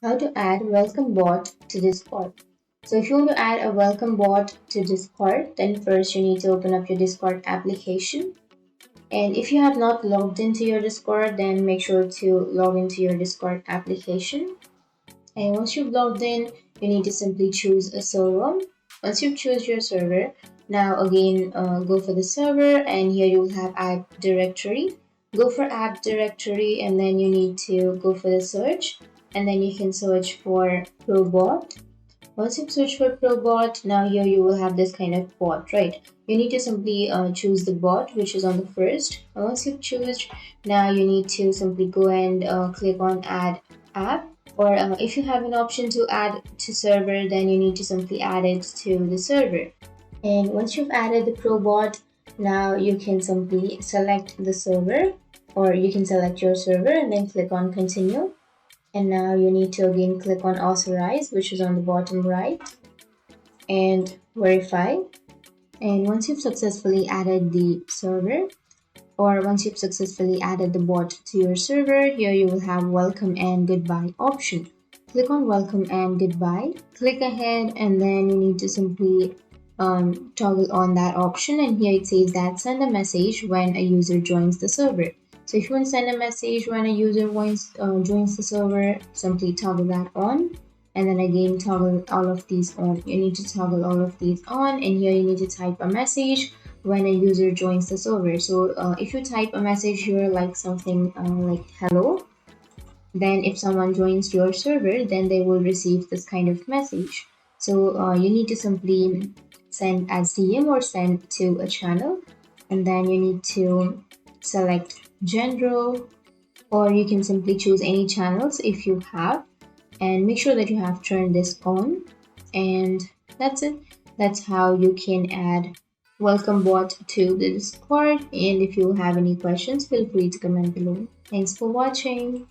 How to add welcome bot to Discord. So if you want to add a welcome bot to Discord, then first you need to open up your Discord application. And if you have not logged into your Discord, then make sure to log into your Discord application. And once you've logged in, you need to simply choose a server. Once you choose your server, now again go for the server, and here you will have app directory. Go for app directory, and then you need to go for the search, and then you can search for ProBot. Once you search for ProBot, now here you will have this kind of bot, right? You need to simply choose the bot which is on the first. And once you've chosen, now you need to simply go and click on add app, or if you have an option to add to server, then you need to simply add it to the server. And once you've added the ProBot, now you can simply select the server, or you can select your server and then click on continue. And now you need to again click on authorize, which is on the bottom right, and verify. And once you've successfully added the server, or once you've successfully added the bot to your server, here you will have welcome and goodbye option. Click on welcome and goodbye, click ahead, and then you need to simply toggle on that option. And here it says that send a message when a user joins the server. So if you want to send a message when a user joins the server, simply toggle that on, and then again toggle all of these on. You need to toggle all of these on, and here you need to type a message when a user joins the server. So if you type a message here like something like hello, then if someone joins your server, then they will receive this kind of message. So you need to simply send as DM or send to a channel, and then you need to select general, or you can simply choose any channels if you have, and make sure that you have turned this on. And that's it. That's how you can add welcome bot to the Discord. And if you have any questions, feel free to comment below. Thanks for watching.